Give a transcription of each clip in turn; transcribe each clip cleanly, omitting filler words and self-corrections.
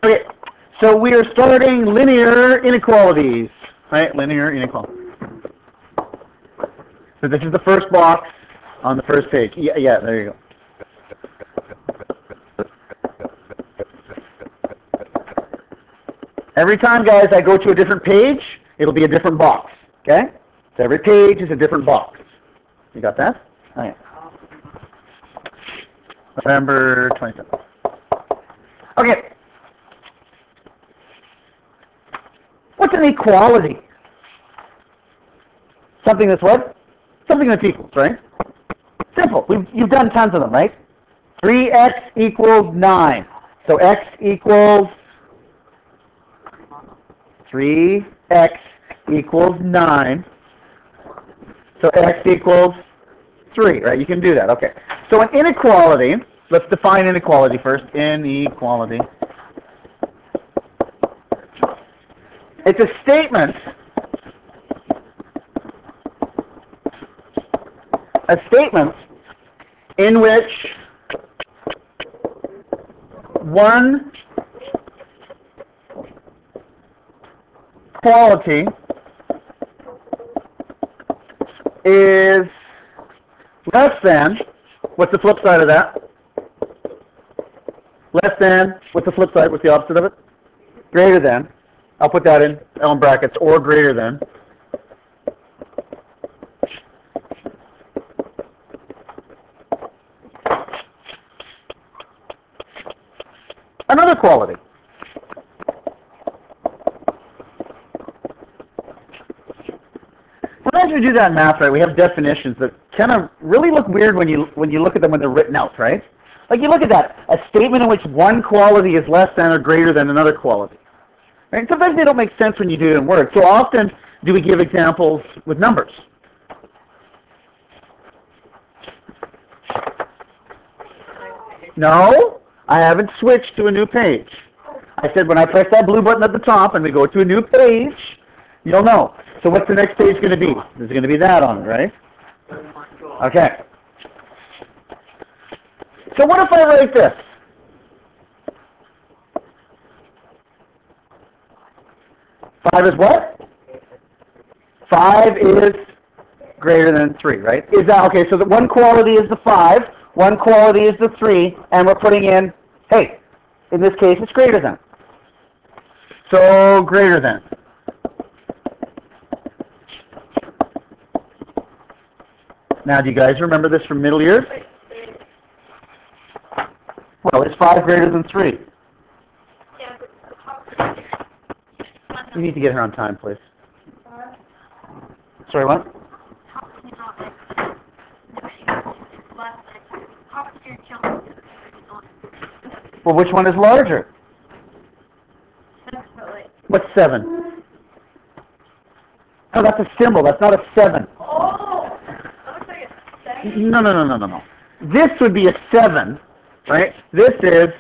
Okay, so we are starting linear inequalities, right? Linear inequalities. So this is the first box on the first page. Yeah, there you go. Every time, guys, I go to a different page, it'll be a different box, okay? So every page is a different box. You got that? All right. November 27th. Okay. What's an equality? Something that's what? Something that's equals, right? Simple. You've done tons of them, right? 3x equals 9. So x equals 3x equals 9. So x equals 3, right? You can do that. Okay. So an inequality, let's define inequality first. Inequality. It's a statement in which one quality is less than, what's the flip side of that? Less than, what's the flip side? What's the opposite of it? Greater than. I'll put that in brackets, or greater than. Another quality. Sometimes we do that in math, right? We have definitions that kind of really look weird when you look at them when they're written out, right? Like you look at that, a statement in which one quality is less than or greater than another quality. Right? Sometimes they don't make sense when you do it in words. So often do we give examples with numbers. No, I haven't switched to a new page. I said when I press that blue button at the top and we go to a new page, you'll know. So what's the next page going to be? There's going to be that on it, right? Okay. So what if I write this? Five is what? 5 is greater than 3, right? Is that okay? So the one quality is the 5, one quality is the 3, and we're putting in, hey, in this case it's greater than. So greater than. Now, do you guys remember this from middle years? Well, is 5 greater than 3? You need to get her on time, please. Sorry, what? Well, which one is larger? What's 7? No, that's a symbol. That's not a 7. Oh, that looks like a 7. No. This would be a 7, right? This is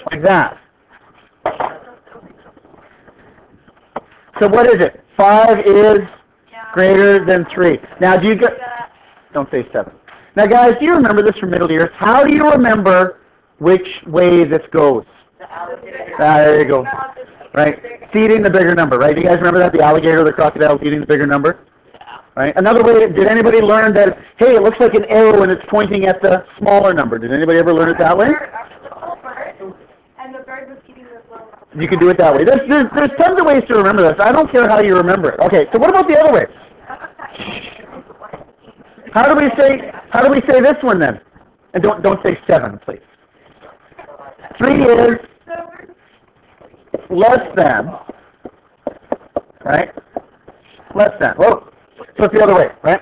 like that. So what is it? 5 is greater than 3. Now, do you get... Don't say 7. Now, guys, do you remember this from middle years? How do you remember which way this goes? There you go. Right? Feeding the bigger number, right? Do you guys remember that? The alligator, the crocodile feeding the bigger number? Right? Another way, did anybody learn that, hey, it looks like an arrow and it's pointing at the smaller number? Did anybody ever learn it that way? And the bird was eating the little. You can do it that way. There's tons of ways to remember this. I don't care how you remember it. Okay, so what about the other way? How do we say this one then? And don't say 7, please. 3 is less than, right? Less than. Whoa. So it's the other way, right?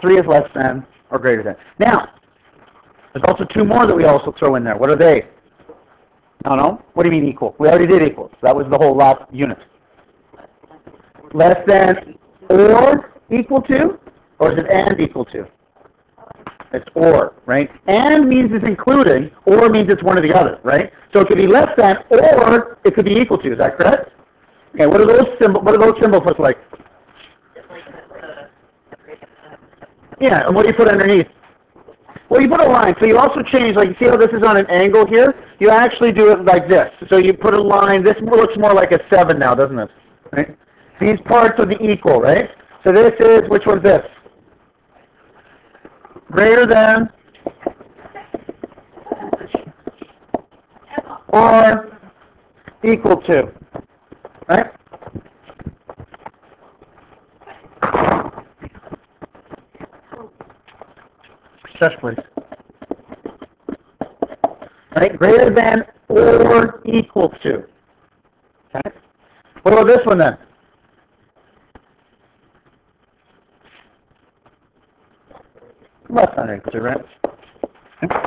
Three is less than or greater than. Now, there's also 2 more that we also throw in there. What are they? No. What do you mean equal? We already did equals. That was the whole last unit. Less than or equal to? Or is it and equal to? It's or, right? And means it's including, or means it's one or the other, right? So it could be less than, or it could be equal to. Is that correct? Okay, what do those symbols look like? Yeah, and what do you put underneath? Well, you put a line. So you also change, like, you see how this is on an angle here? You actually do it like this. So you put a line. This looks more like a 7 now, doesn't it? Right? These parts are the equal, right? So this is, which one's this? Greater than or equal to, right? Shush, please. Right? Greater than or equal to. Okay? What about this one then? Less than or equal to, right? Okay.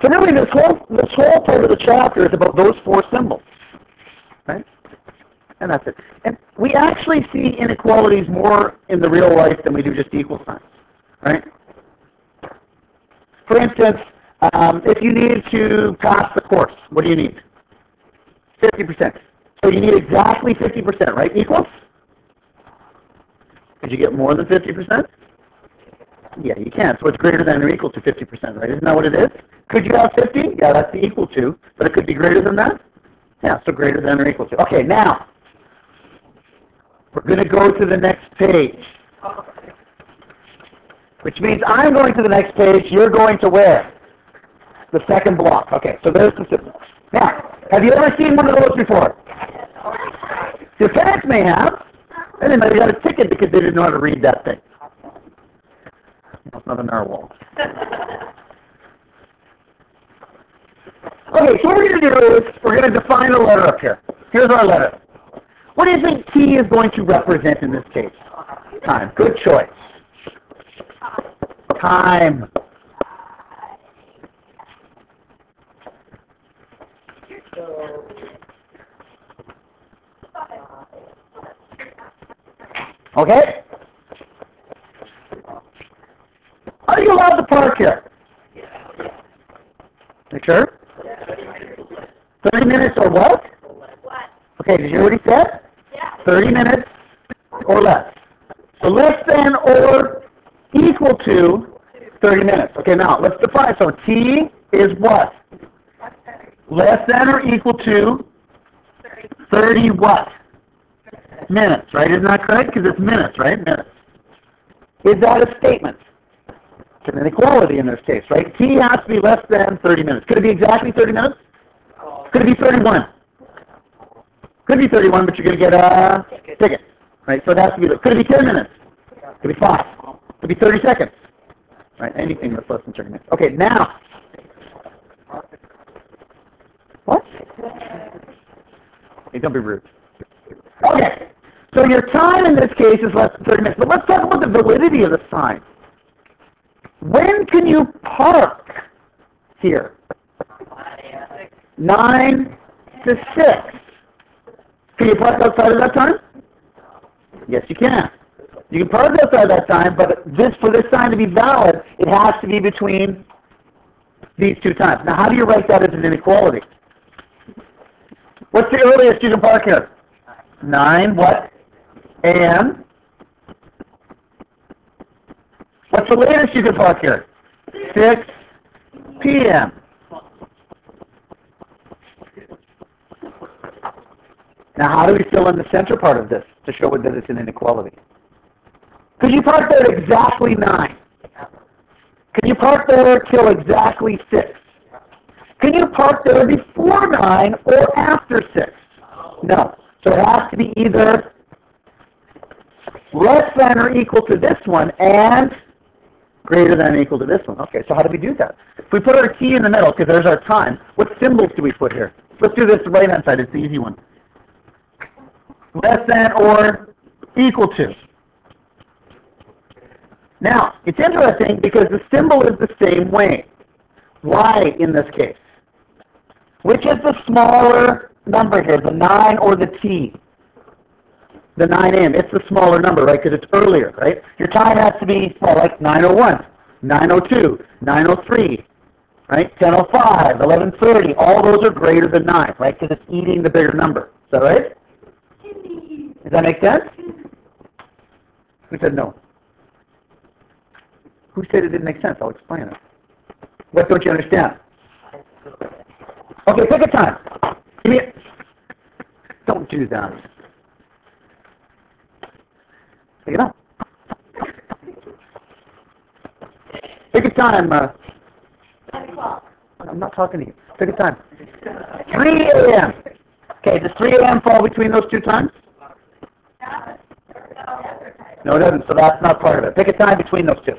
So really, this whole part of the chapter is about those 4 symbols, right? And that's it. And we actually see inequalities more in the real life than we do just equal signs, right? For instance, if you need to pass the course, what do you need? 50%. So you need exactly 50%, right? Equals? Could you get more than 50%? Yeah, you can. So it's greater than or equal to 50%, right? Isn't that what it is? Could you have 50? Yeah, that's the equal to. But it could be greater than that? Yeah, so greater than or equal to. Okay, now, we're going to go to the next page. Which means I'm going to the next page, you're going to where? The second block. Okay, so there's the symbol. Now, have you ever seen one of those before? Your parents may have. And they might have got a ticket because they didn't know how to read that thing. It's not a narwhal. Okay, so what we're going to do is we're going to define a letter up here. Here's our letter. What do you think T is going to represent in this case? Time. Good choice. Time. Okay? Are you allowed to park here? You sure? 30 minutes or what? Okay, did you already say? 30 minutes or less. So less than or equal to 30 minutes. Okay, now let's define. So T is what? Less than or equal to 30 what? Minutes, right? Isn't that correct? Because it's minutes, right? Minutes. Is that a statement? It's an inequality in this case, right? T has to be less than 30 minutes. Could it be exactly 30 minutes? Could it be 31? Could be 31, but you're going to get a ticket, right? So it has to be, could it be 10 minutes? Could be 5. Could be 30 seconds, right? Anything that's less than 30 minutes. Okay, now. What? Hey, don't be rude. Okay, so your time in this case is less than 30 minutes. But let's talk about the validity of the sign. When can you park here? 9 to 6. Can you park outside of that time? Yes, you can. You can park outside that time, but for this sign to be valid, it has to be between these 2 times. Now, how do you write that as an inequality? What's the earliest you can park here? 9 what? A.m. What's the latest you can park here? 6 p.m. Now, how do we fill in the center part of this to show that it's an inequality? Could you park there at exactly 9? Can you park there till exactly 6? Can you park there before 9 or after 6? No. So it has to be either less than or equal to this one and greater than or equal to this one. Okay, so how do we do that? If we put our T in the middle, because there's our time, what symbols do we put here? Let's do this right-hand side. It's the easy one. Less than or equal to. Now, it's interesting because the symbol is the same way. Why in this case? Which is the smaller number here, the 9 or the T? The 9 a.m. It's the smaller number, right? Because it's earlier, right? Your time has to be, well, like 9:01, 9:02, 9:03, right? 10:05, 11:30, all those are greater than 9, right? Because it's eating the bigger number. Is that right? Does that make sense? Who said no? Who said it didn't make sense? I'll explain it. What don't you understand? Okay, pick a time. Give me a... Don't do that. Pick it up. Pick a time. 10 o'clock. I'm not talking to you. Pick a time. 3 a.m. Okay, does 3 a.m. fall between those two times? No, it doesn't, so that's not part of it. Pick a time between those two.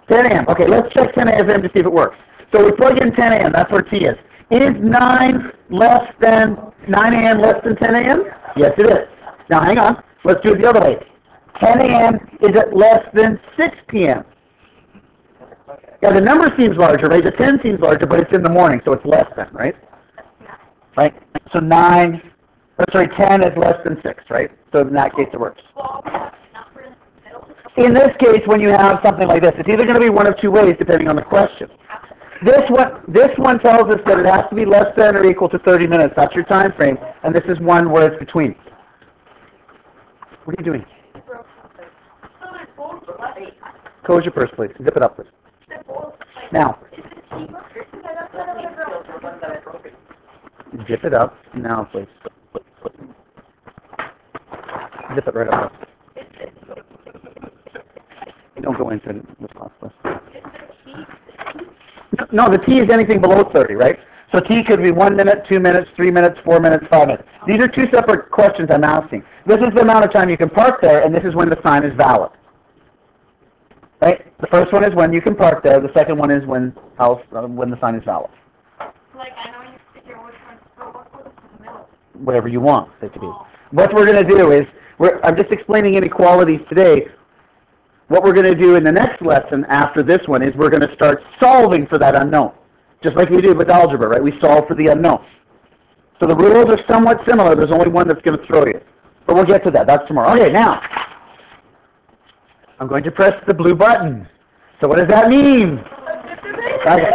10 a.m. Okay, let's check 10 a.m. to see if it works. So we plug in 10 a.m. That's where T is. Is 9 less than 9 a.m. less than 10 a.m.? Yes, it is. Now, hang on. Let's do it the other way. 10 a.m. is it less than 6 p.m.? Yeah, the number seems larger, right? The 10 seems larger, but it's in the morning, so it's less than, right? Right? So 10 is less than 6, right? So in that case, it works. In this case, when you have something like this, it's either going to be one of two ways, depending on the question. This one tells us that it has to be less than or equal to 30 minutes. That's your time frame. And this is one where it's between. What are you doing? Close your purse, please. Zip it up, please. Now. Zip it up now, please. Zip it right up. Don't go into this class, please. No, the T is anything below 30, right? So T could be 1 minute, 2 minutes, 3 minutes, 4 minutes, 5 minutes. These are two separate questions I'm asking. This is the amount of time you can park there, and this is when the sign is valid. Right? The first one is when you can park there. The second one is when the sign is valid. Like, I know you figure which one, so what goes in the middle? Whatever you want it to be. What we're going to do is, I'm just explaining inequalities today. What we're going to do in the next lesson after this one is we're going to start solving for that unknown. Just like we did with algebra, right? We solve for the unknown. So the rules are somewhat similar. There's only one that's going to throw you. But we'll get to that. That's tomorrow. Okay, now, I'm going to press the blue button. So what does that mean? Okay.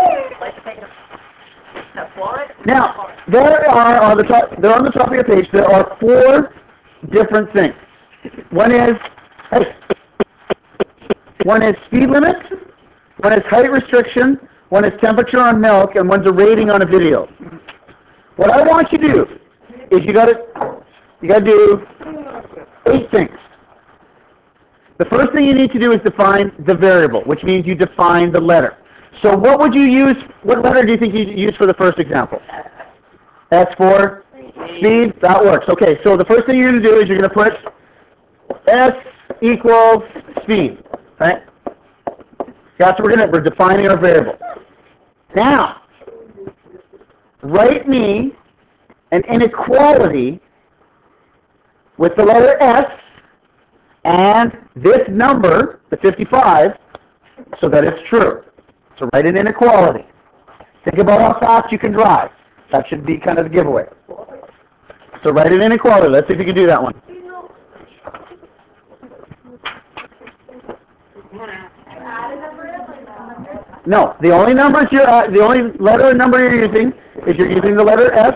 Now, there are on the top of your page, there are 4 different things. One is speed limit, one is height restriction, one is temperature on milk, and one's a rating on a video. What I want you to do is you got to do 8 things. The first thing you need to do is define the variable, which means you define the letter. So what would you use? What letter do you think you'd use for the first example? S for speed. That works. Okay. So the first thing you're going to do is you're going to put S equals speed. Right? That's what we're defining our variable. Now, write me an inequality with the letter S and this number, the 55, so that it's true. So write an inequality. Think about how fast you can drive. That should be kind of the giveaway. So write an inequality. Let's see if you can do that one. No, the only letter and number you're using is you're using the letter S.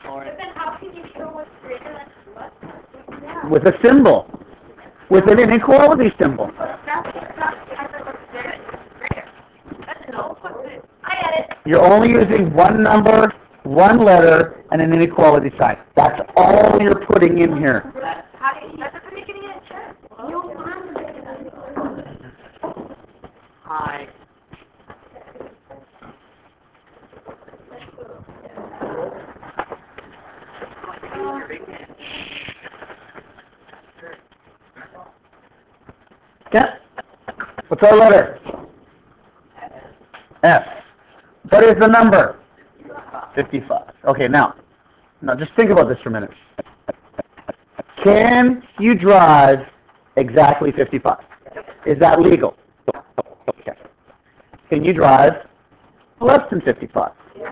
But then how can you show what's greater than what? With a symbol. With an inequality symbol. You're only using one number, one letter, and an inequality sign. That's all you're putting in here. How do you, that doesn't make any sense. Hi. Yeah. What's our letter? F. What is the number? 55. Okay, now just think about this for a minute. Can you drive exactly 55? Is that legal? Okay. Can you drive less than 55? So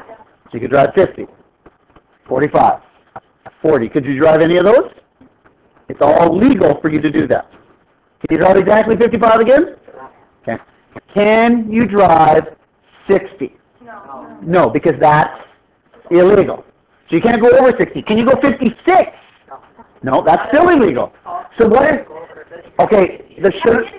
you could drive 50, 45, 40. Could you drive any of those? It's all legal for you to do that. Can you drive exactly 55 again? Okay. Can you drive 60? No. No, because that's illegal. So you can't go over 60. Can you go 56? No, that's still illegal. So what is... Okay, the should...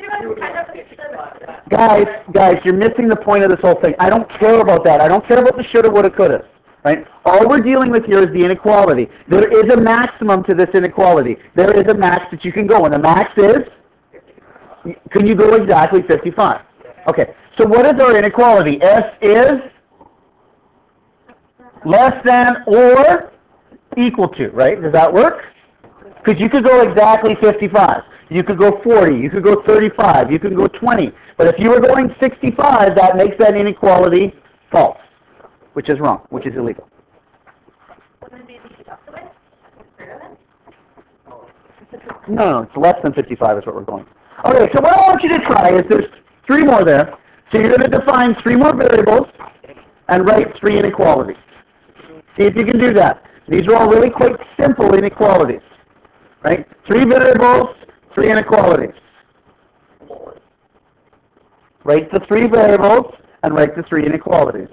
Guys, you're missing the point of this whole thing. I don't care about that. I don't care about the shoulda, woulda, coulda. Right? All we're dealing with here is the inequality. There is a maximum to this inequality. There is a max that you can go, and the max is... Can you go exactly 55? Okay, so what is our inequality? S is less than or equal to, right? Does that work? Because you could go exactly 55. You could go 40. You could go 35. You could go 20. But if you were going 65, that makes that inequality false, which is wrong, which is illegal. No, it's less than 55 is what we're going. Okay, so what I want you to try is there's 3 more there. So you're going to define 3 more variables and write 3 inequalities. See if you can do that. These are all really quite simple inequalities. Right? 3 variables, 3 inequalities. Write the 3 variables and write the 3 inequalities.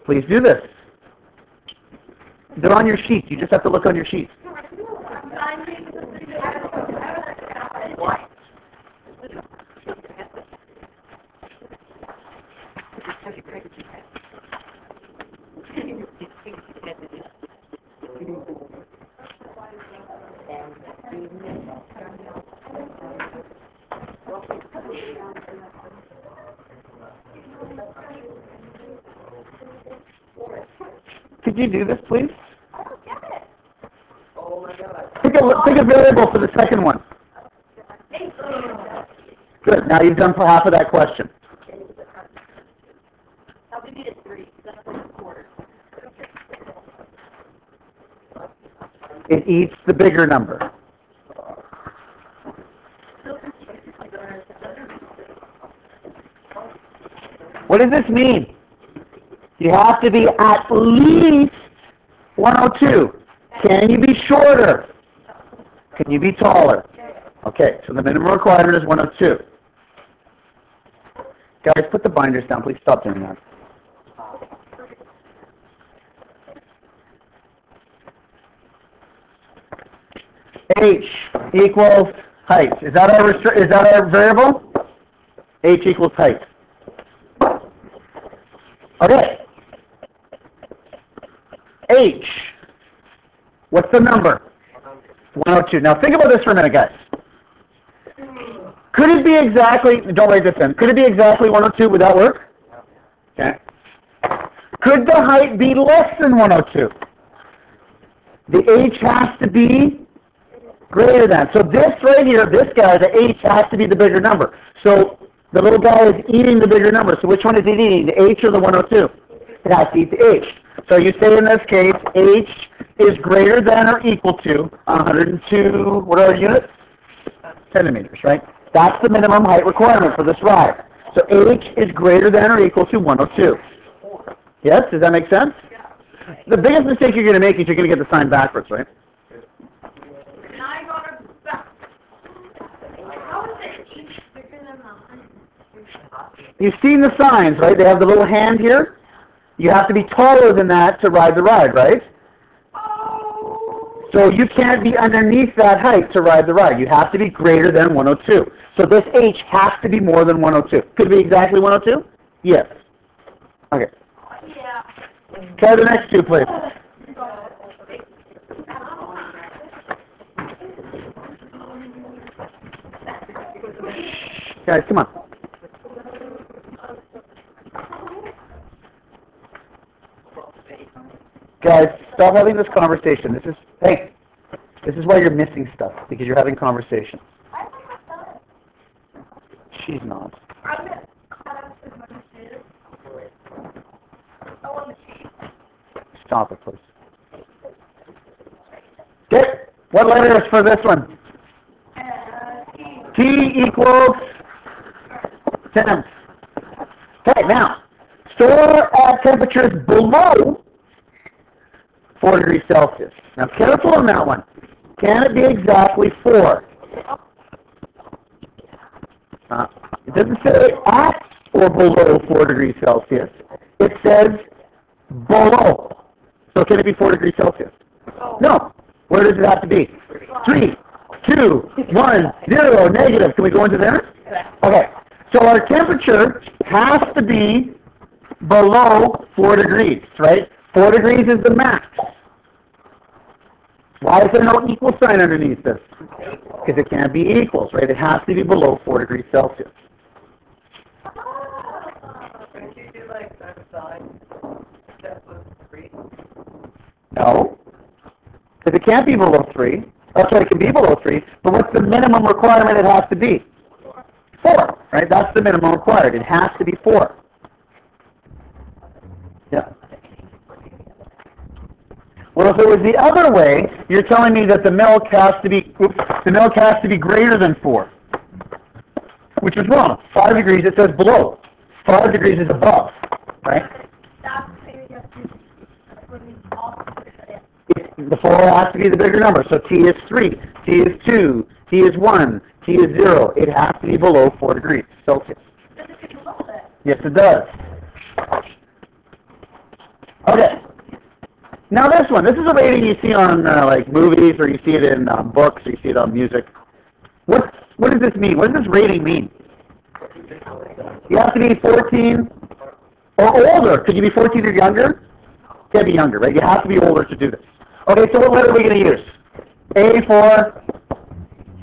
Please do this. They're on your sheet. You just have to look on your sheet. Could you do this, please? Pick a variable for the second one. Good. Now you've done for half of that question. It eats the bigger number. What does this mean? You have to be at least 102. Can you be shorter? Can you be taller? Okay, so the minimum requirement is 102. Guys, put the binders down. Please stop doing that. H equals height. Is that our variable? H equals height. Okay. H. What's the number? 102. Now think about this for a minute, guys. Could it be exactly, don't write this in, could it be exactly 102? Would that work? Okay. Could the height be less than 102? The H has to be greater than. So this right here, this guy, the H has to be the bigger number. So the little guy is eating the bigger number. So which one is he eating, the H or the 102? It has to eat the H. So you say in this case, H is greater than or equal to 102, what are our units? Centimeters, right? That's the minimum height requirement for this ride. So H is greater than or equal to 102. Yes, does that make sense? The biggest mistake you're going to make is you're going to get the sign backwards, right? You've seen the signs, right? They have the little hand here. You have to be taller than that to ride the ride, right? So you can't be underneath that height to ride the ride. You have to be greater than 102. So this H has to be more than 102. Could it be exactly 102? Yes. Okay. Yeah. Try the next two, please. Guys, come on. Guys, stop having this conversation. This is why you're missing stuff, because you're having conversation. She's not. Stop it, please. Okay, what letter is for this one? T equals 10. Okay, now, store at temperatures below 4 degrees Celsius. Now, careful on that one. Can it be exactly 4? It doesn't say at or below 4 degrees Celsius. It says below. So can it be 4 degrees Celsius? No. Where does it have to be? 3, 2, 1, 0, negative. Can we go into there? Okay. So our temperature has to be below 4 degrees, right? 4 degrees is the max. Why is there no equal sign underneath this? Because it can't be equals, right? It has to be below 4 degrees Celsius. Can you do like that sign that was 3? No. Because it can't be below 3. That's why it can be below 3. But what's the minimum requirement it has to be? 4, right? That's the minimum required. It has to be 4. Yeah. Well, if it was the other way, you're telling me that the milk has to be greater than 4, which is wrong. 5 degrees, it says below. 5 degrees is above, right? The 4 has to be the bigger number. So T is 3, T is 2, T is 1, T is 0. It has to be below 4 degrees Celsius. Yes, it does. Okay. Now this one. This is a rating you see on like movies, or you see it in books, or you see it on music. What does this mean? What does this rating mean? You have to be 14 or older. Could you be 14 or younger? You can't be younger, right? You have to be older to do this. Okay, so what letter are we going to use? A for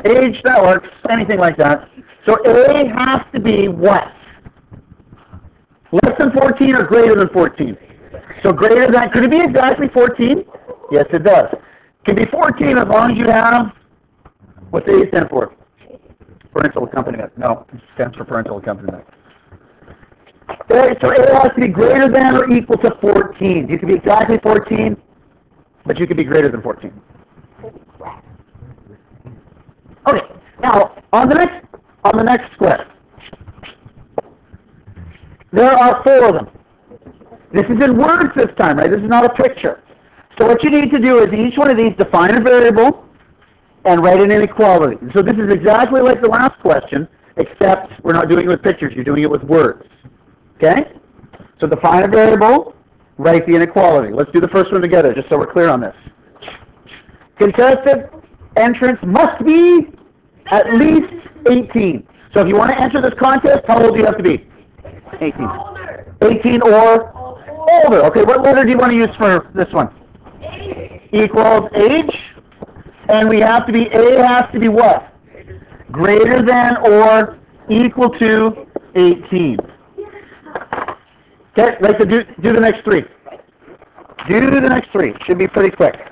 age, that works. Anything like that. So A has to be what? Less than 14 or greater than 14? So greater than, could it be exactly 14? Yes, it does. It can be 14 as long as you have, what's A stand for? Parental accompaniment. No, it stands for parental accompaniment. So A has to be greater than or equal to 14. You can be exactly 14, but you can be greater than 14. Okay, now on the next square, there are 4 of them. This is in words this time, right? This is not a picture. So what you need to do is each one of these define a variable and write an inequality. So this is exactly like the last question, except we're not doing it with pictures. You're doing it with words. Okay? So define a variable, write the inequality. Let's do the first one together, just so we're clear on this. Contestant entrance must be at least 18. So if you want to enter this contest, how old do you have to be? 18. 18 or older. Okay, what letter do you want to use for this one? Equals age. And we have to be, A has to be what? Greater than or equal to 18. Okay, like to do the next 3. Do the next 3. Should be pretty quick.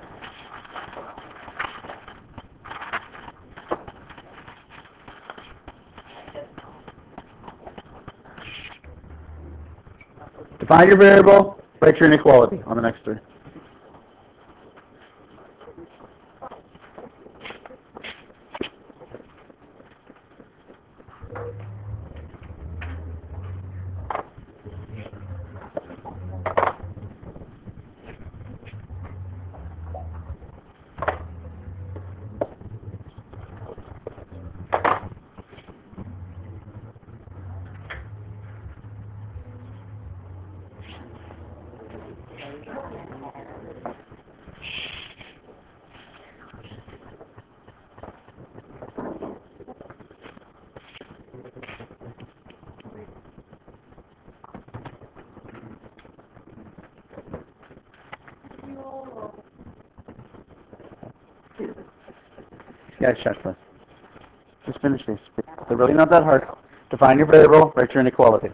Define your variable, write your inequality on the next 3. Yeah, sure. Just finish these. They're really not that hard. Define your variable, write your inequality.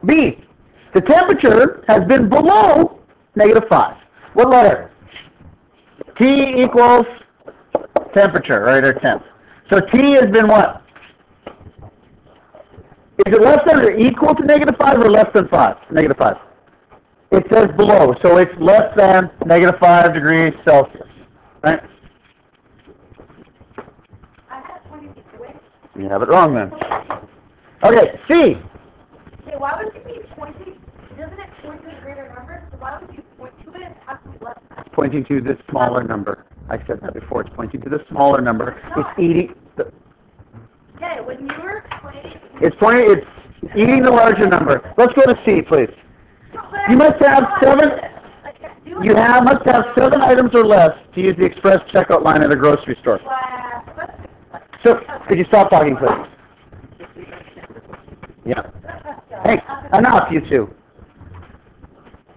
B, the temperature has been below -5. What letter? T equals temperature, right, or temp. So T has been what? Is it less than or equal to -5 or less than 5? -5. It says below, so it's less than -5 degrees Celsius, right? I had 22. You have it wrong then. Okay, C. Okay, why would you be pointing? Doesn't it point to a greater number? So why would you point to it? It has to be less than. Pointing to the smaller number. I said that before. It's pointing to the smaller number. It's eating. Okay, when you were pointing. It's eating the larger number. Let's go to C, please. You must have 7. You must have 7 items or less to use the express checkout line at a grocery store. So, could you stop talking, please? Yeah. Hey, enough, you two.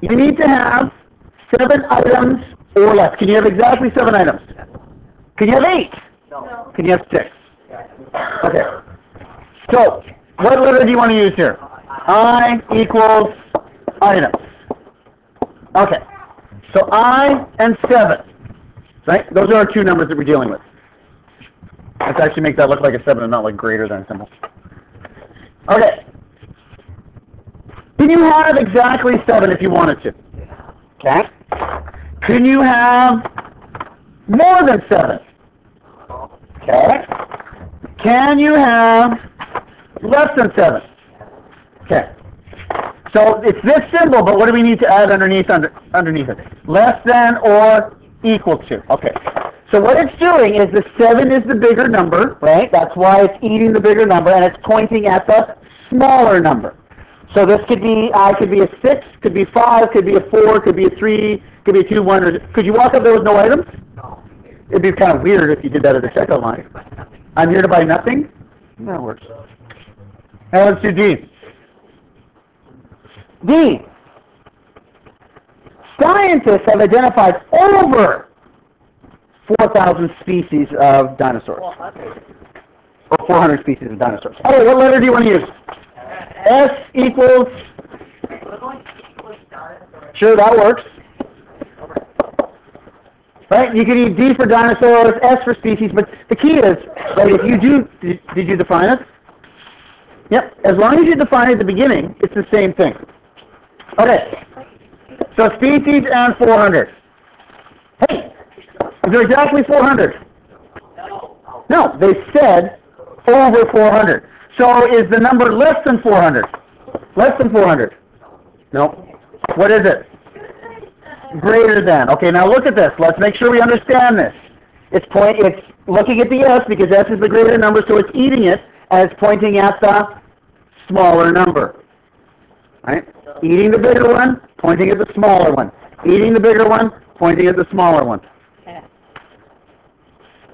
You need to have 7 items or less. Can you have exactly 7 items? Can you have 8? No. Can you have 6? Okay. So, what letter do you want to use here? I equals items. Okay. So I and 7. Right? Those are our 2 numbers that we're dealing with. Let's actually make that look like a 7 and not like greater than symbol. Okay. Can you have exactly 7 if you wanted to? Okay. Can you have more than 7? Okay. Can you have less than 7? Okay. So it's this symbol, but what do we need to add underneath it? Less than or equal to. Okay. So what it's doing is the 7 is the bigger number, right? That's why it's eating the bigger number, and it's pointing at the smaller number. So this could be a 6, could be 5, could be a 4, could be a 3, could be a 2, 1, or could you walk up there with no items? No. It'd be kind of weird if you did that at the checkout line. I'm here to buy nothing? That works. Now let's do D. D. Scientists have identified over 4,000 species of dinosaurs. Or 400 species of dinosaurs. Okay, what letter do you want to use? S equals... Sure, that works. Right? You can use D for dinosaurs, S for species, but the key is, like if you did you define it? Yep. As long as you define it at the beginning, it's the same thing. Okay. So species and 400. Hey, is there exactly 400? No, they said over 400. So is the number less than 400? Less than 400? No. What is it? Greater than. Okay, now look at this. Let's make sure we understand this. It's looking at the S because S is the greater number, so it's eating it, and it's pointing at the smaller number. Right? Eating the bigger one, pointing at the smaller one. Eating the bigger one, pointing at the smaller one.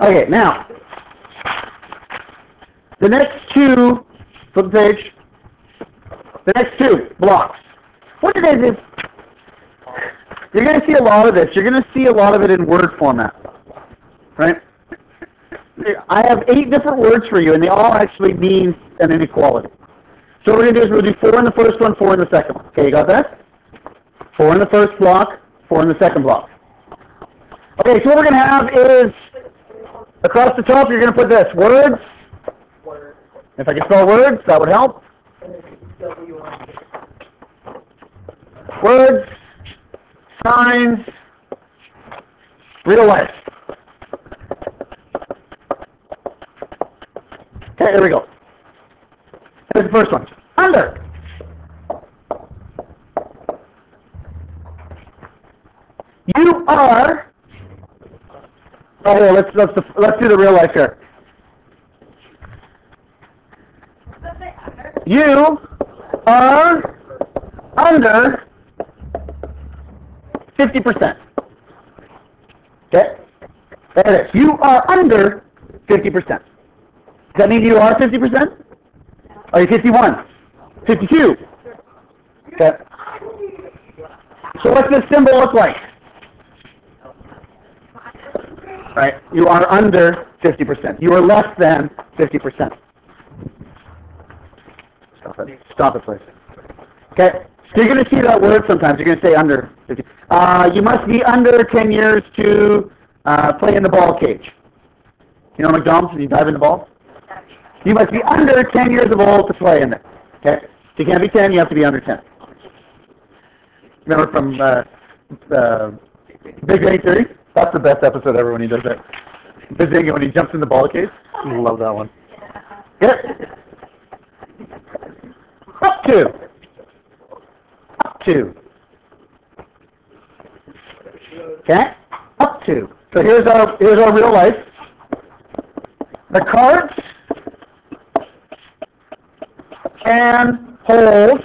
Okay, now, the next 2, flip the page, the next 2 blocks. What it is, you're going to see a lot of this. You're going to see a lot of it in word format, right? I have 8 different words for you, and they all actually mean an inequality. So what we're going to do is we'll do 4 in the first one, 4 in the second one. Okay, you got that? 4 in the first block, 4 in the second block. Okay, so what we're going to have is, across the top, you're going to put this, words. If I can spell words, that would help. Words, signs, real life. Okay, here we go. Here's the first one. Under. You are. Oh, here, let's do the real life here. You are under 50%. Okay? There it is. You are under 50%. Does that mean you are 50%? Are you 51? 52? Okay. So what's this symbol look like? Right. You are under 50%. You are less than 50%. Stop it, please. Okay. So you're going to see that word sometimes. You're going to say under 50. You must be under 10 years to play in the ball cage. You know McDonald's when you dive in the ball? You must be under 10 years of old to play in it. Okay? If you can't be 10, you have to be under 10. Remember from Big Bang Theory? That's the best episode ever when he does that. When he jumps in the ball case. I love that one. Good. Up to. Up to. Okay? Up to. So here's our real life. The carts can hold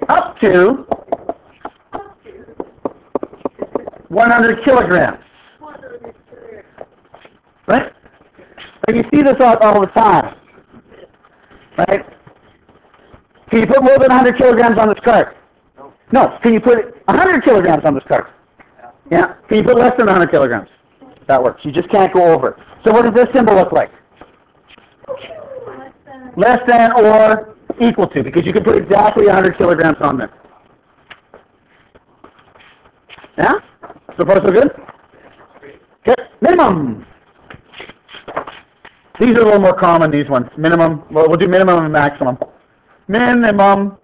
up to 100 kilograms. Right? And you see this all the time. Right? Can you put more than 100 kilograms on this cart? No. Can you put 100 kilograms on this cart? Yeah. Can you put less than 100 kilograms? That works. You just can't go over. So what does this symbol look like? Less than or equal to, because you can put exactly 100 kilograms on there. Yeah? So far so good? Okay. Minimum. These are a little more common, these ones. Minimum. Well, we'll do minimum and maximum. Minimum.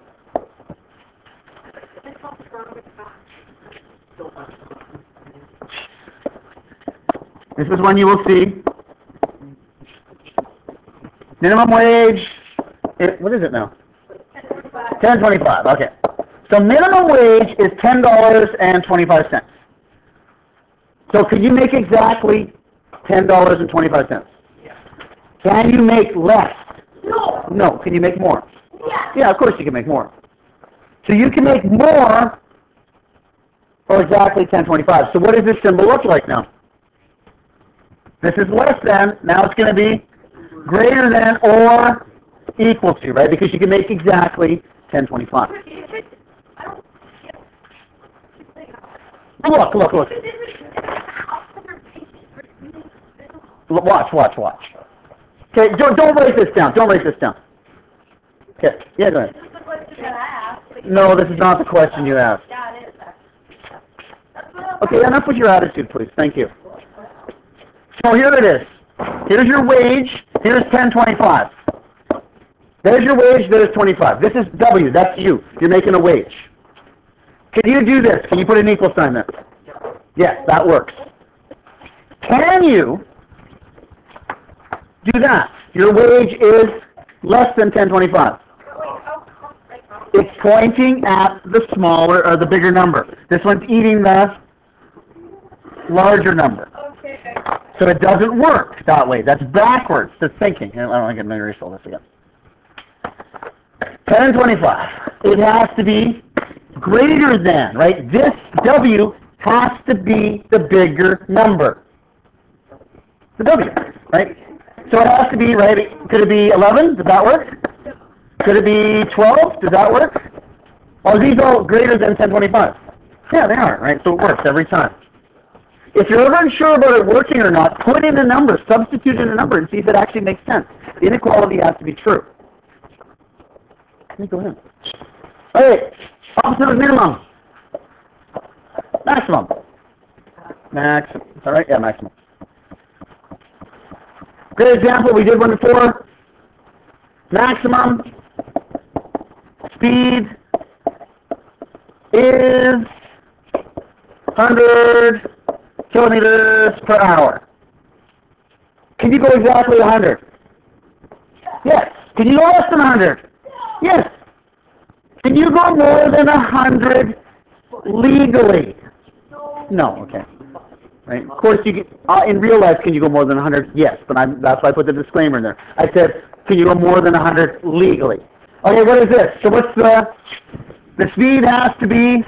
This is one you will see. Minimum wage. What is it now? $10.25. Okay. So minimum wage is $10.25. So could you make exactly $10.25? Can you make less? No. No. Can you make more? Yeah. Yeah, of course you can make more. So you can make more or exactly $10.25. So what does this symbol look like now? This is less than. Now it's going to be greater than or equal to, right? Because you can make exactly $10.25. Look. Watch. Okay, don't write this down. Don't write this down. Okay, yeah, go ahead. This is the question that I asked. No, this is not the question you asked. Yeah, it is. That's what Okay, enough with your attitude, please. Thank you. So here it is. Here's your wage. Here's $10.25. There's your wage. There's 25. This is W. That's you. You're making a wage. Can you do this? Can you put an equal sign there? Yes, that works. Can you do that? Your wage is less than $10.25. It's pointing at the smaller or the bigger number. This one's eating the larger number. Okay. So it doesn't work that way. That's backwards to thinking. I don't think I'm going to erase all this again. $10.25. It has to be greater than, right? This W has to be the bigger number. The W, right? So it has to be, right? Could it be 11? Does that work? Could it be 12? Does that work? Are these all greater than 10.25? Yeah, they are, right? So it works every time. If you're ever unsure about it working or not, put in a number, substitute in a number, and see if it actually makes sense. The inequality has to be true. Okay, go ahead. All right, opposite of minimum. Maximum. Maximum. All right, yeah, maximum. Great example, we did one before. Maximum speed is 100 kilometers per hour. Can you go exactly 100? Yes. Can you go less than 100? Yes. Can you go more than 100 legally? No. Okay. Right. Of course, you can, in real life, can you go more than 100? Yes, but that's why I put the disclaimer in there. I said, can you go more than 100 legally? Okay, what is this? So what's the speed has to be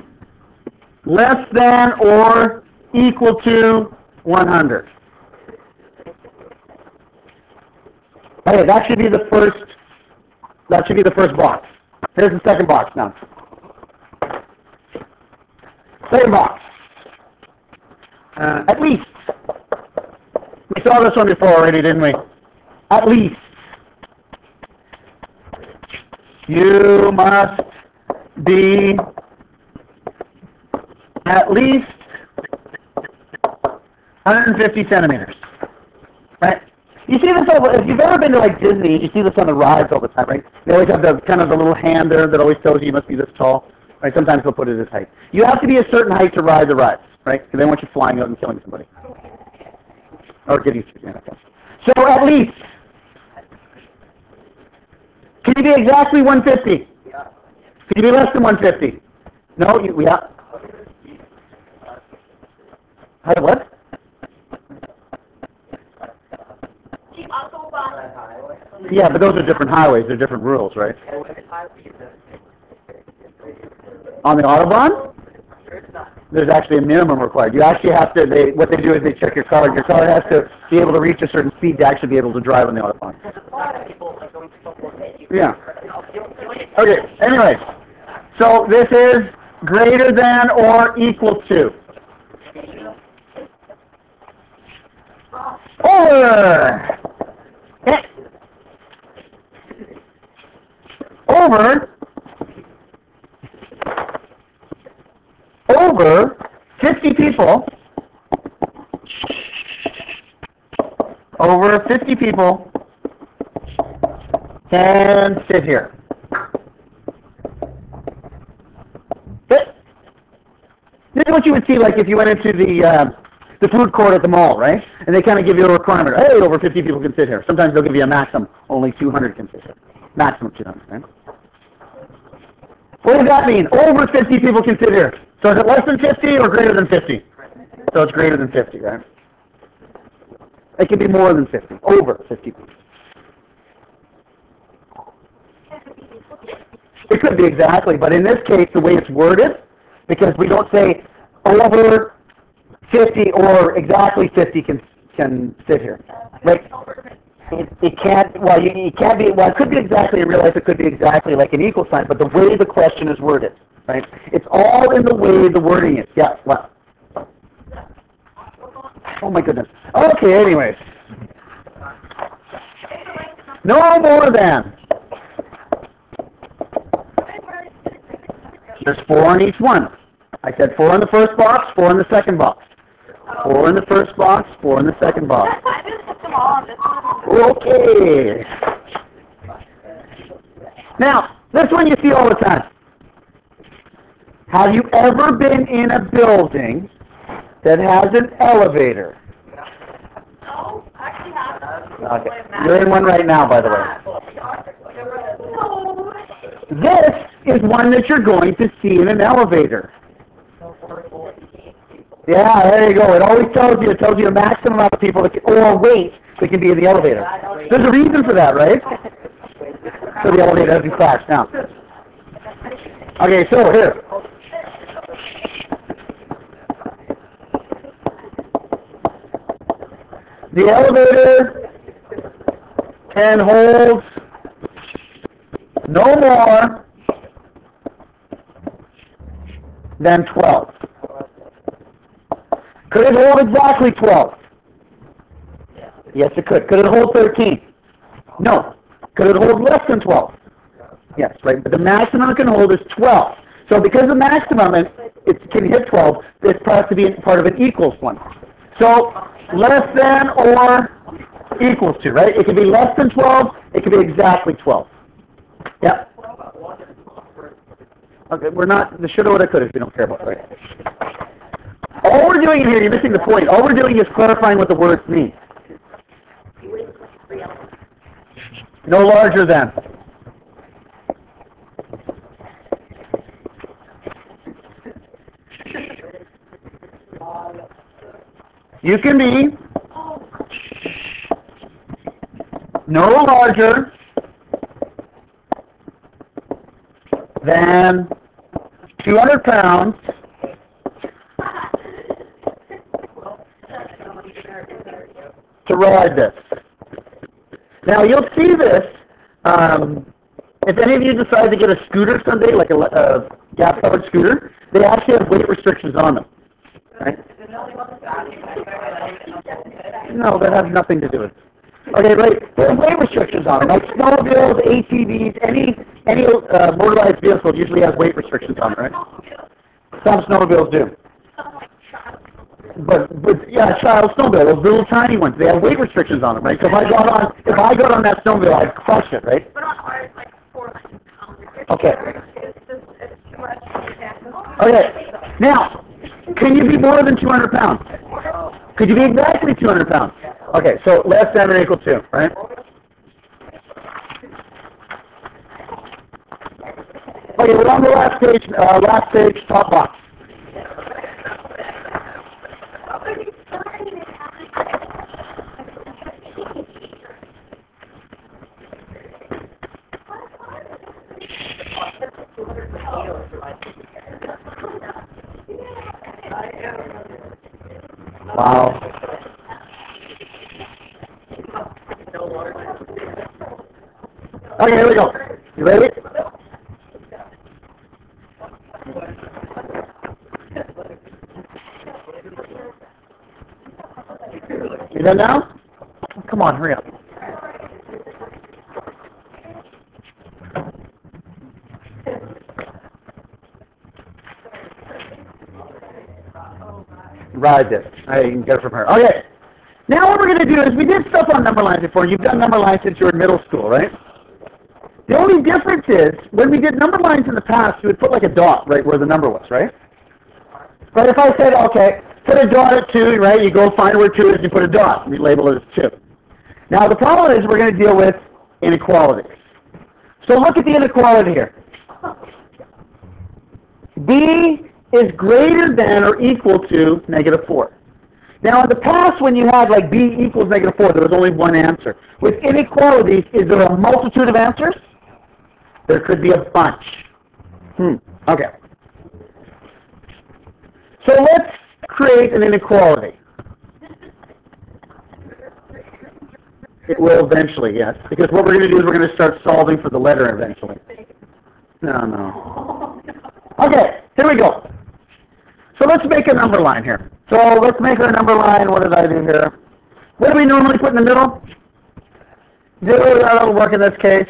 less than or equal to 100. Okay, that should be the first box. Here's the second box now. Second box. At least. We saw this one before already, didn't we? At least. You must be at least 150 centimeters. Right? You see this all, if you've ever been to like Disney, you see this on the rides all the time, right? They always have the kind of the little hand there that always tells you must be this tall. Right? Sometimes they'll put it as height. You have to be a certain height to ride the rides, right? Because they want you flying out and killing somebody. Or getting so at least. Can you be exactly 150? Can you be less than 150? No, yeah. What? Yeah, but those are different highways. They're different rules, right? On the Autobahn? There's actually a minimum required. You actually have to, what they do is they check your car. Your car has to be able to reach a certain speed to actually be able to drive on the Autobahn. Yeah. Okay, anyway. So this is greater than or equal to. Over. Over 50 people. Over 50 people can sit here. This is what you would see like if you went into the food court at the mall, right? And they kind of give you a requirement. Hey, over 50 people can sit here. Sometimes they'll give you a maximum. Only 200 can sit here. Maximum 200, right? What does that mean? Over 50 people can sit here. So is it less than 50 or greater than 50? So it's greater than 50, right? It can be more than 50. Over 50 people. It could be exactly, but in this case, the way it's worded, because we don't say over 50 or exactly 50 can sit here. Like, it can't, well, it can't be, well, it could be exactly in real life, it could be exactly like an equal sign, but the way the question is worded, right? It's all in the way the wording is. Yeah, what? Oh my goodness. Okay, anyways. No more than. There's 4 in each one. I said 4 in the first box, 4 in the second box. 4 in the first box, 4 in the second box. Okay. Now, this one you see all the time. Have you ever been in a building that has an elevator? No, actually haven't. Okay. You're in one right now, by the way. No. This is one that you're going to see in an elevator. Yeah, there you go. It always tells you a maximum amount of people that can, or weight that can be in the elevator. There's a reason for that, right? So the elevator doesn't crash. Now, okay, so here. The elevator can hold no more than 12. Could it hold exactly 12? Yes, it could. Could it hold 13? No. Could it hold less than 12? Yes, right. But the maximum it can hold is 12. So because the maximum it can hit 12, this has to be part of an equals one. So less than or equals to, right? It can be less than 12. It can be exactly 12. Yeah. Okay, we're not the shoulda, woulda, coulda if you don't care about it, right? All we're doing here, you're missing the point. All we're doing is clarifying what the words mean. No larger than. You can be no larger than 200 pounds to ride this. Now you'll see this, if any of you decide to get a scooter someday, like a gas-powered scooter, they actually have weight restrictions on them. Right? No, that has nothing to do with it. Okay, right, there are weight restrictions on them. Like snowmobiles, ATVs, any motorized vehicle usually has weight restrictions on it, right? Some snowmobiles do. yeah, child snowmobile, those little tiny ones, they have weight restrictions on them, right? So if I got on that snowmobile, I'd crush it, right? But on ours, like 400 pounds. Okay. It's too much. Okay. Now, can you be more than 200 pounds? Could you be exactly 200 pounds? Okay, so less than or equal to, right? Okay, we're on the last page, top box. Wow. Okay, here we go. You ready? You done now? Come on, hurry up. Right there. I can get it from her. Okay. Now what we're going to do is we did stuff on number lines before. You've done number lines since you were in middle school, right? The only difference is when we did number lines in the past, you would put like a dot right where the number was, right? But if I said, okay, put a dot at 2, right? You go find where 2 is, you put a dot. We label it as 2. Now the problem is we're going to deal with inequalities. So look at the inequality here. B is greater than or equal to -4. Now in the past when you had like B equals -4, there was only one answer. With inequalities, is there a multitude of answers? There could be a bunch. Okay. So let's create an inequality. It will eventually, yes. Because what we're going to do is we're going to start solving for the letter eventually. No. Okay, here we go. So let's make a number line here. So let's make our number line. What did I do here? What do we normally put in the middle? 0, that'll work in this case.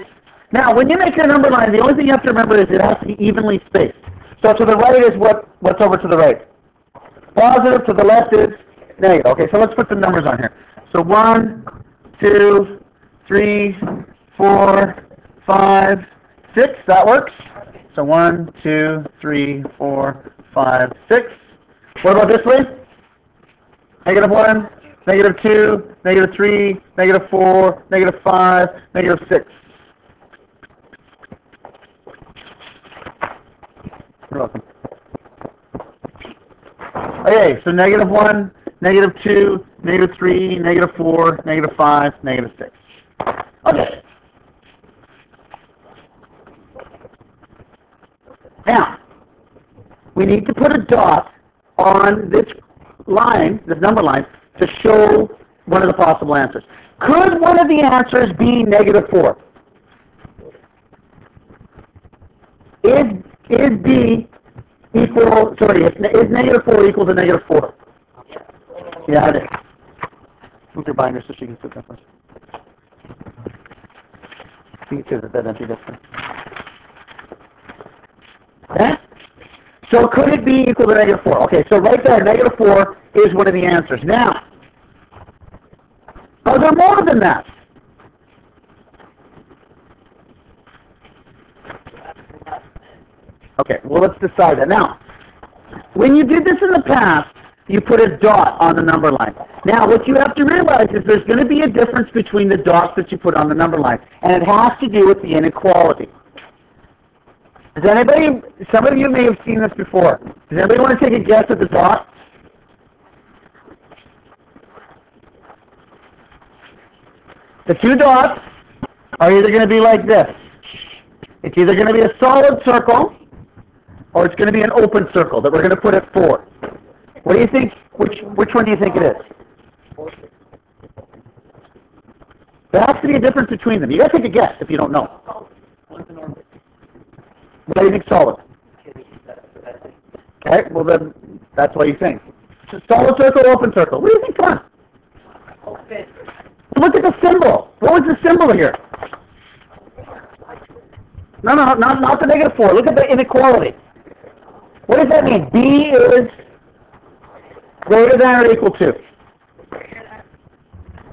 Now, when you make your number line, the only thing you have to remember is it has to be evenly spaced. So to the right is what's over to the right. Positive, to the left is negative. Okay, so let's put the numbers on here. So 1, 2, 3, 4, 5, 6. That works. So 1, 2, 3, 4, 5, 6. What about this way? -1, -2, -3, -4, -5, -6. You're welcome. Okay, so -1, -2, -3, -4, -5, -6. Okay. Now, we need to put a dot on this line, this number line, to show one of the possible answers. Could one of the answers be -4? Is B equal, sorry, is -4 equal to -4? Yeah, it is. Move your binder so she can sit there first. See that empty this one. Okay? So could it be equal to -4? Okay, so right there, -4 is one of the answers. Now, are there more than that? Okay, well, let's decide that. Now, when you did this in the past, you put a dot on the number line. Now, what you have to realize is there's going to be a difference between the dots that you put on the number line, and it has to do with the inequality. Does anybody, some of you may have seen this before. Does anybody want to take a guess at the dot? The two dots are either going to be like this. It's either going to be a solid circle, or it's going to be an open circle that we're going to put at 4. What do you think? Which one do you think it is? There has to be a difference between them. You got to take a guess if you don't know. What do you think solid? Okay, well then, that's what you think. Solid circle, open circle. What do you think? Come on. Open. Look at the symbol. What was the symbol here? No, not the -4. Look at the inequality. What does that mean? B is Greater than or equal to?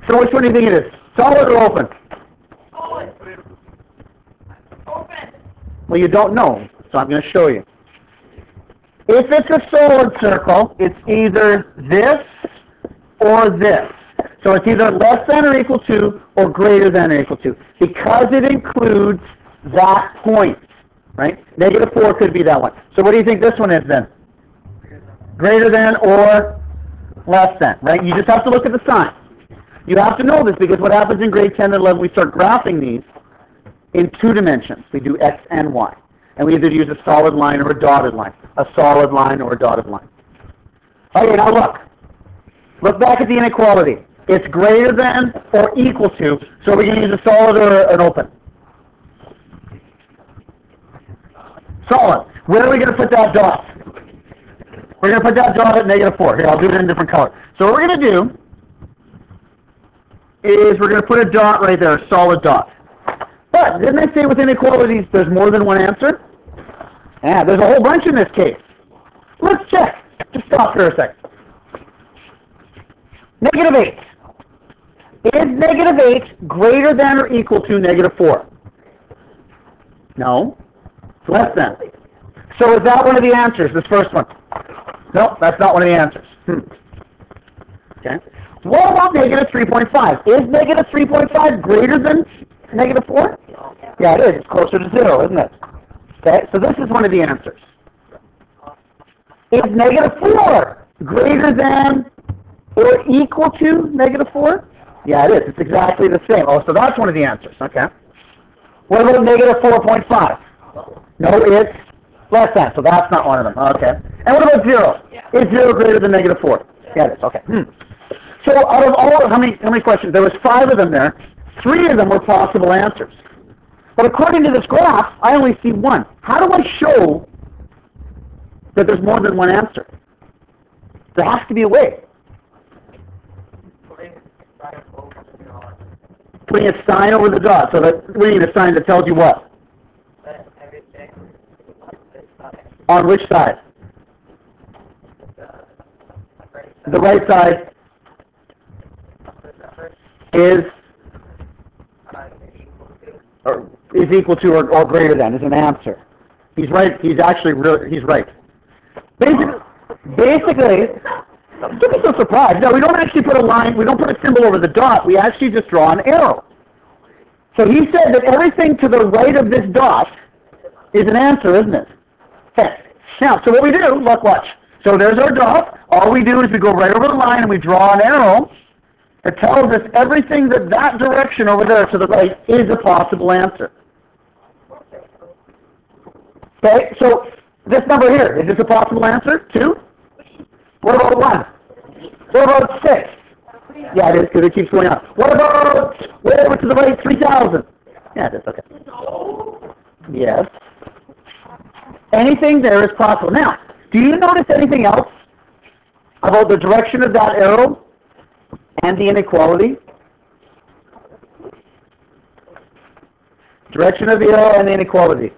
So which one do you think it is? Solid or open? Solid. Open. Well, you don't know, so I'm going to show you. If it's a solid circle, it's either this or this. So it's either less than or equal to or greater than or equal to, because it includes that point, right? -4 could be that one. So what do you think this one is then? Greater than or less than, right? You just have to look at the sign. You have to know this because what happens in grade 10 and 11, we start graphing these in 2 dimensions. We do x and y. And we either use a solid line or a dotted line. A solid line or a dotted line. Okay, now look. Look back at the inequality. It's greater than or equal to, so we're going to use a solid or an open. Solid. Where are we going to put that dot? We're going to put that dot at -4. Here, I'll do it in a different color. So what we're going to do is we're going to put a dot right there, a solid dot. But didn't I say with inequalities there's more than one answer? Yeah, there's a whole bunch in this case. Let's check. Just stop for a second. -8. Is -8 greater than or equal to -4? No. It's less than. So is that one of the answers, this first one? No, that's not one of the answers. Okay. What about -3.5? Is -3.5 greater than -4? Yeah, it is. It's closer to 0, isn't it? Okay, so this is one of the answers. Is -4 greater than or equal to -4? Yeah, it is. It's exactly the same. Oh, so that's one of the answers. Okay. What about -4.5? No, it's less than. So that's not one of them. Okay. And what about 0? Is 0 greater than -4? Yeah, it is. Okay. So out of all, how many questions? There was 5 of them there. 3 of them were possible answers. But according to this graph, I only see 1. How do I show that there's more than one answer? There has to be a way. Putting a sign over the dot. So that we need a sign that tells you what? On which side? The right side is equal to or greater than is an answer. He's right. He's actually he's right. Basically, don't be so surprised. No, we don't actually put a line. We don't put a symbol over the dot. We actually just draw an arrow. So he said that everything to the right of this dot is an answer, isn't it? Okay. Now, so what we do, look, watch. So there's our dot. All we do is we go right over the line and we draw an arrow. It tells us everything that direction over there to the right is a possible answer. Okay, so this number here, is this a possible answer? 2? What about 1? What about 6? Yeah, it is because it keeps going up. What about, way over to the right, 3,000? Yeah, it is, okay. Yes. Anything there is possible. Now, do you notice anything else about the direction of that arrow and the inequality? Direction of the arrow and the inequality.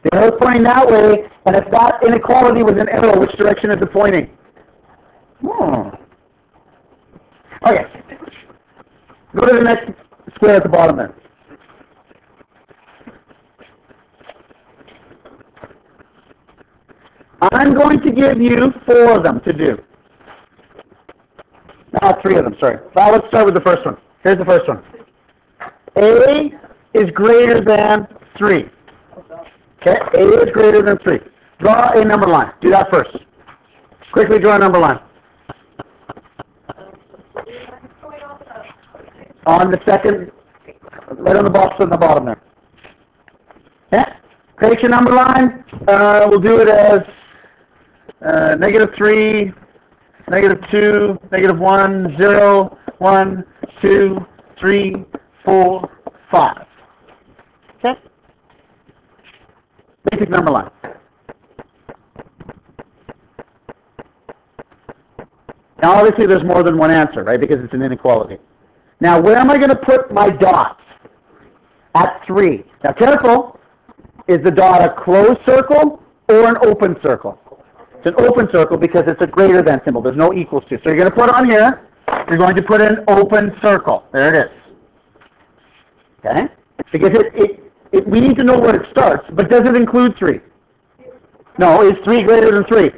The arrow is pointing that way, and if that inequality was an arrow, which direction is it pointing? Okay. Go to the next square at the bottom there. I'm going to give you 4 of them to do. No, 3 of them, sorry. Well, let's start with the first one. Here's the first one. A is greater than 3. Okay, A is greater than 3. Draw a number line. Do that first. Quickly draw a number line. On the second, right on the box on the bottom there. Okay, create your number line. We'll do it as -3, -2, -1, 0, 1, 2, 3, 4, 5. Okay? Basic number line. Now obviously there's more than one answer, right? Because it's an inequality. Now where am I going to put my dots? At 3. Now careful. Is the dot a closed circle or an open circle? It's an open circle because it's a greater than symbol. There's no equals to. So you're going to put on here, you're going to put an open circle. There it is. Okay? Because we need to know where it starts, but does it include 3? No, is 3 greater than 3?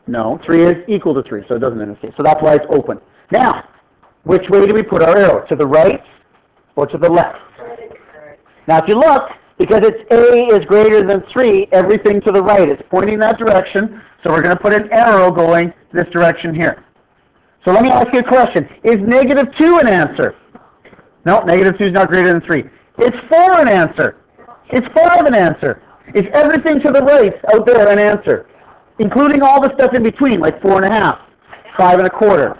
No, 3 is equal to 3, so it doesn't in this case. So that's why it's open. Now, which way do we put our arrow? To the right or to the left? Now if you look, because it's A is greater than 3, everything to the right is pointing that direction, so we're going to put an arrow going this direction here. So let me ask you a question. Is negative 2 an answer? No, negative 2 is not greater than 3. It's 4 an answer. It's 5 an answer. Is everything to the right out there an answer? Including all the stuff in between, like 4.5, 5 1/4.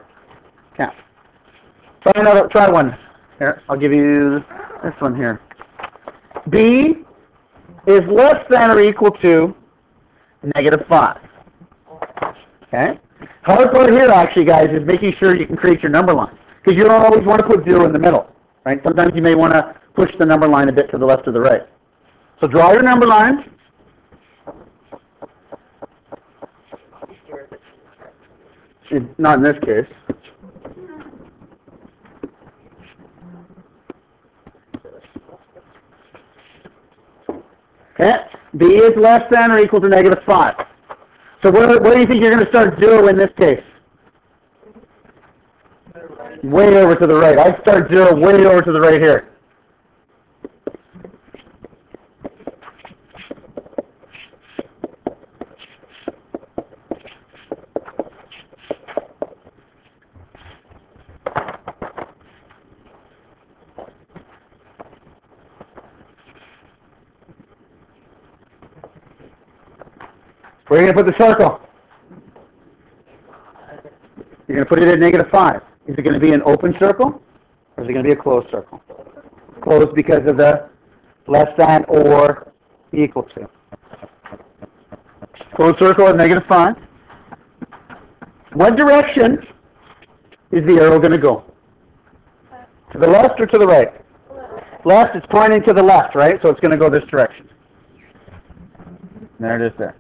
Yeah. Try one. Here, I'll give you this one here. B is less than or equal to negative 5. Okay? Hard part here, actually, guys, is making sure you can create your number lines. Because you don't always want to put 0 in the middle. Right? Sometimes you may want to push the number line a bit to the left or the right. So draw your number lines. Not in this case. Okay. B is less than or equal to negative 5. So what do you think you're going to start doing in this case? Way over to the right. I start 0 way over to the right here. Where are you going to put the circle? You're going to put it at negative 5. Is it going to be an open circle, or is it going to be a closed circle? Closed because of the less than or equal to. Closed circle at negative 5. What direction is the arrow going to go? To the left or to the right? Left, it's pointing to the left, right? So it's going to go this direction. There it is there.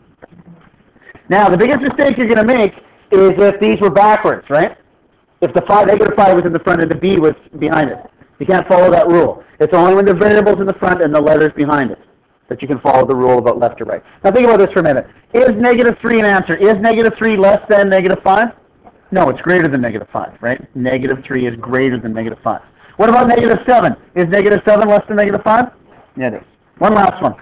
Now, the biggest mistake you're going to make is if these were backwards, right? If the negative 5 was in the front and the B was behind it. You can't follow that rule. It's only when the variable's in the front and the letter's behind it that you can follow the rule about left or right. Now think about this for a minute. Is negative 3 an answer? Is negative 3 less than negative 5? No, it's greater than negative 5, right? Negative 3 is greater than negative 5. What about negative 7? Is negative 7 less than negative 5? Yeah, it is. One last one.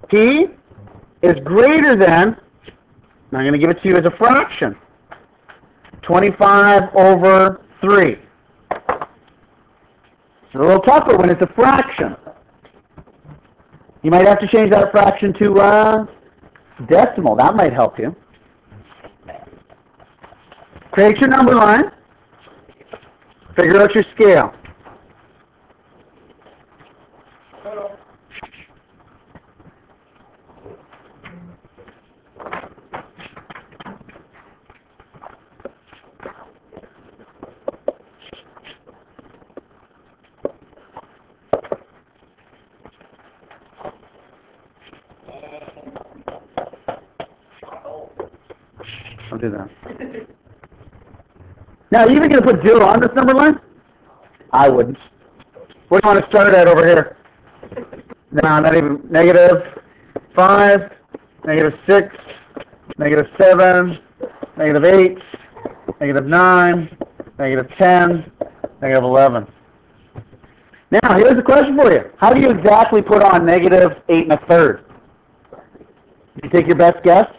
P is greater than, I'm going to give it to you as a fraction, 25 over 3. It's a little tougher when it's a fraction. You might have to change that fraction to decimal. That might help you. Create your number line. Figure out your scale. I'll do that. Now, are you even going to put 0 on this number line? I wouldn't. What do you want to start at over here? No, not even. Negative 5, negative 6, negative 7, negative 8, negative 9, negative 10, negative 11. Now, here's the question for you. How do you exactly put on negative 8 1/3? You take your best guess?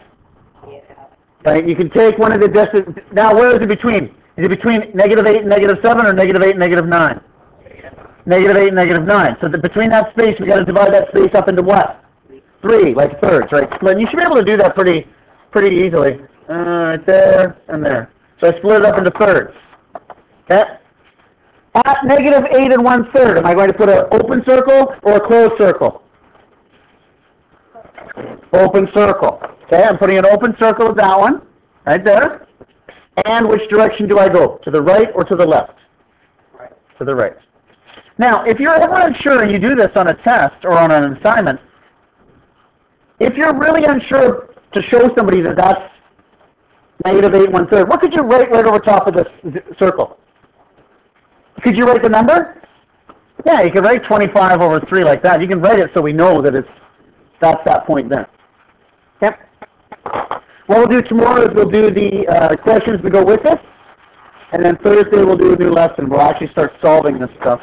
Right, you can take one of the decimal. Now, where is it between? Is it between negative 8 and negative 7 or negative 8 and negative 9? Negative 8 and negative 9. So between that space, we've got to divide that space up into what? 3, like thirds, right? Split. You should be able to do that pretty easily. Right there and there. So I split it up into thirds. Okay? At negative 8 and 1/3, am I going to put an open circle or a closed circle? Open circle. Okay, I'm putting an open circle with that one, right there. And which direction do I go? To the right or to the left? Right. To the right. Now, if you're ever unsure and you do this on a test or on an assignment, if you're really unsure to show somebody that that's negative 8 1/3, what could you write right over top of this circle? Could you write the number? Yeah, you could write 25 over 3 like that. You can write it so we know that that's that point there. Okay? What we'll do tomorrow is we'll do the questions that go with it, and then Thursday we'll do a new lesson. We'll actually start solving this stuff.